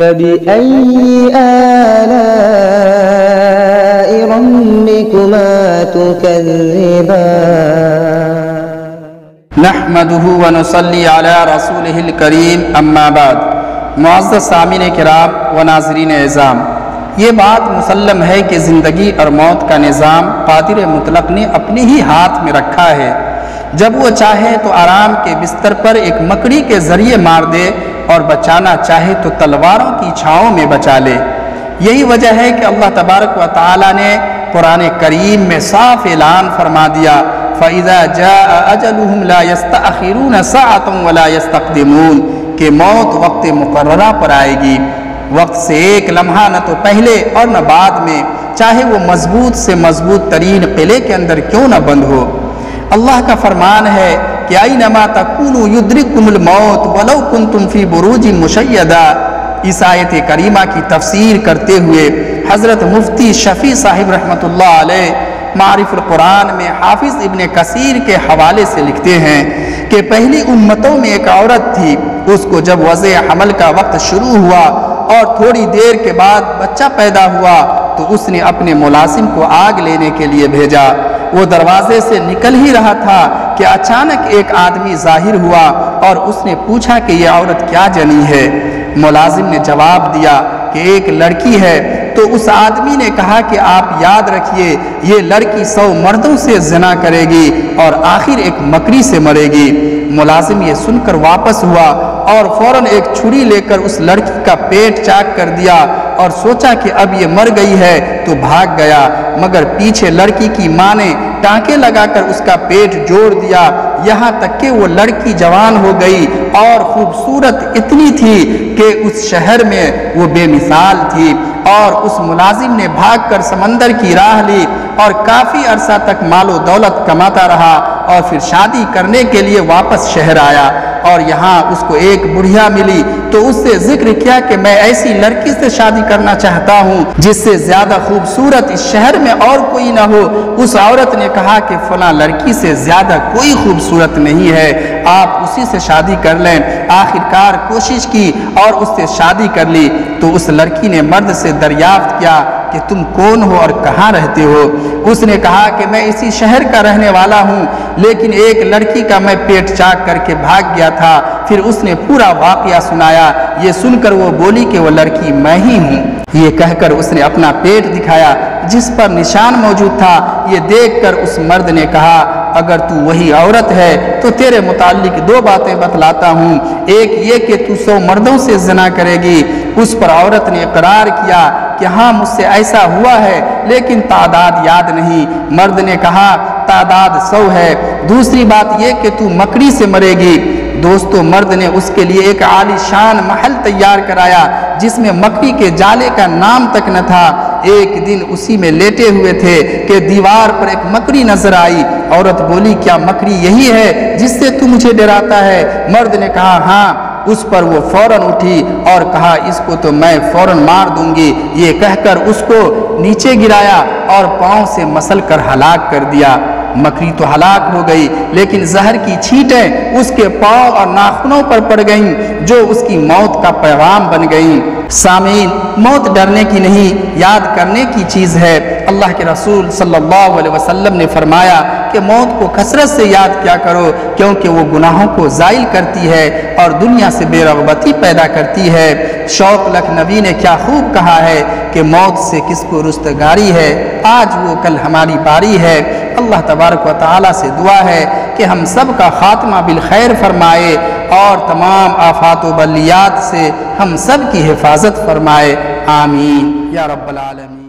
فبأي آلاء ربكما تكذبان نحمده ونصلي على رسوله الكريم اما بعد۔ معزز سامعین کرام و ناظرین اعظام، یہ بات مسلم ہے کہ زندگی اور موت کا نظام قادر مطلق نے اپنے ہی ہاتھ میں رکھا ہے۔ جب وہ چاہے تو آرام کے بستر پر ایک مکڑی کے ذریعے مار دے اور بچانا چاہے تو تلواروں کی چھاؤں میں بچا لے۔ یہی وجہ ہے کہ اللہ تبارک و تعالی نے قرآن کریم میں صاف اعلان فرما دیا، فَإِذَا جَاءَ أَجَلُهُمْ لَا يَسْتَأْخِرُونَ سَاعَةً وَلَا يَسْتَقْدِمُونَ، کہ موت وقت مقررہ پر آئے گی، وقت سے ایک لمحہ نہ تو پہلے اور نہ بعد میں، چاہے وہ مضبوط سے مضبوط ترین قلعے کے اندر کیوں نہ بند ہو۔ اللہ کا فرمان ہے کہ اَيْنَمَا تَكُونُوا يُدْرِككُمُ الْمَوْتُ وَلَوْ كُنْتُمْ فِي بُرُوجٍ مُشَيَّدَةٍ۔ اس آیت کریمہ کی تفسیر کرتے ہوئے حضرت مفتی شفیع صاحب رحمۃ اللہ علیہ معارف القرآن میں حافظ ابن کثیر کے حوالے سے لکھتے ہیں کہ پہلی امتوں میں ایک عورت تھی، اس کو جب وضع حمل کا وقت شروع ہوا اور تھوڑی دیر کے بعد بچہ پیدا ہوا تو اس نے اپنے ملازم کو آگ لینے کے لیے بھیجا۔ وہ دروازے سے نکل ہی رہا تھا کہ اچانک ایک آدمی ظاہر ہوا اور اس نے پوچھا کہ یہ عورت کیا جنی ہے؟ ملازم نے جواب دیا کہ ایک لڑکی ہے۔ تو اس آدمی نے کہا کہ آپ یاد رکھیے، یہ لڑکی 100 مردوں سے زنا کرے گی اور آخر ایک مکڑی سے مرے گی۔ ملازم یہ سن کر واپس ہوا اور فوراً ایک چھری لے کر اس لڑکی کا پیٹ چاک کر دیا اور سوچا کہ اب یہ مر گئی ہے تو بھاگ گیا، مگر پیچھے لڑکی کی ماں نے ٹانکے لگا کر اس کا پیٹ جوڑ دیا، یہاں تک کہ وہ لڑکی جوان ہو گئی اور خوبصورت اتنی تھی کہ اس شہر میں وہ بے مثال تھی۔ اور اس ملازم نے بھاگ کر سمندر کی راہ لی اور کافی عرصہ تک مال و دولت کماتا رہا اور پھر شادی کرنے کے لیے واپس شہر آیا اور یہاں اس کو ایک بڑھیا ملی تو اس سے ذکر کیا کہ میں ایسی لڑکی سے شادی کرنا چاہتا ہوں جس سے زیادہ خوبصورت اس شہر میں اور کوئی نہ ہو۔ اس عورت نے کہا کہ فلاں لڑکی سے زیادہ کوئی خوبصورت نہیں ہے، آپ اسی سے شادی کر لیں۔ آخرکار کوشش کی اور اس سے شادی کر لی تو اس لڑکی نے مرد سے دریافت کیا کہ تم کون ہو اور کہاں رہتے ہو؟ اس نے کہا کہ میں اسی شہر کا رہنے والا ہوں، لیکن ایک لڑکی کا میں پیٹ چاک کر کے بھاگ گیا تھا۔ پھر اس نے پورا واقعہ سنایا۔ یہ سن کر وہ بولی کہ وہ لڑکی میں ہی ہوں۔ یہ کہہ کر اس نے اپنا پیٹ دکھایا جس پر نشان موجود تھا۔ یہ دیکھ کر اس مرد نے کہا اگر تو وہی عورت ہے تو تیرے متعلق 2 باتیں بتلاتا ہوں، ایک یہ کہ تو 100 مردوں سے زنا کرے گی۔ اس پر عورت نے اقرار کیا کہ ہاں مجھ سے ایسا ہوا ہے لیکن تعداد یاد نہیں۔ مرد نے کہا تعداد 100 ہے۔ دوسری بات یہ کہ تو مکڑی سے مرے گی۔ دوستو، مرد نے اس کے لیے ایک عالی شان محل تیار کرایا جس میں مکڑی کے جالے کا نام تک نہ تھا۔ ایک دن اسی میں لیٹے ہوئے تھے کہ دیوار پر ایک مکڑی نظر آئی۔ عورت بولی کیا مکڑی یہی ہے جس سے تو مجھے ڈراتا ہے؟ مرد نے کہا ہاں۔ اس پر وہ فوراً اٹھی اور کہا اس کو تو میں فوراً مار دوں گی۔ یہ کہہ کر اس کو نیچے گرایا اور پاؤں سے مسل کر ہلاک کر دیا۔ مکڑی تو ہلاک ہو گئی لیکن زہر کی چھینٹیں اس کے پاؤں اور ناخنوں پر پڑ گئیں جو اس کی موت کا پیغام بن گئیں۔ سامعین، موت ڈرنے کی نہیں یاد کرنے کی چیز ہے۔ اللہ کے رسول صلی اللہ علیہ وسلم نے فرمایا کہ موت کو کثرت سے یاد کیا کرو کیونکہ وہ گناہوں کو زائل کرتی ہے اور دنیا سے بے رغبتی پیدا کرتی ہے۔ شوق لکھنوی نے کیا خوب کہا ہے کہ موت سے کس کو رستگاری ہے، آج وہ کل ہماری باری ہے۔ اللہ تبارک و تعالی سے دعا ہے کہ ہم سب کا خاتمہ بالخیر فرمائے اور تمام آفات و بلیات سے ہم سب کی حفاظت فرمائے، آمین یا رب العالمین۔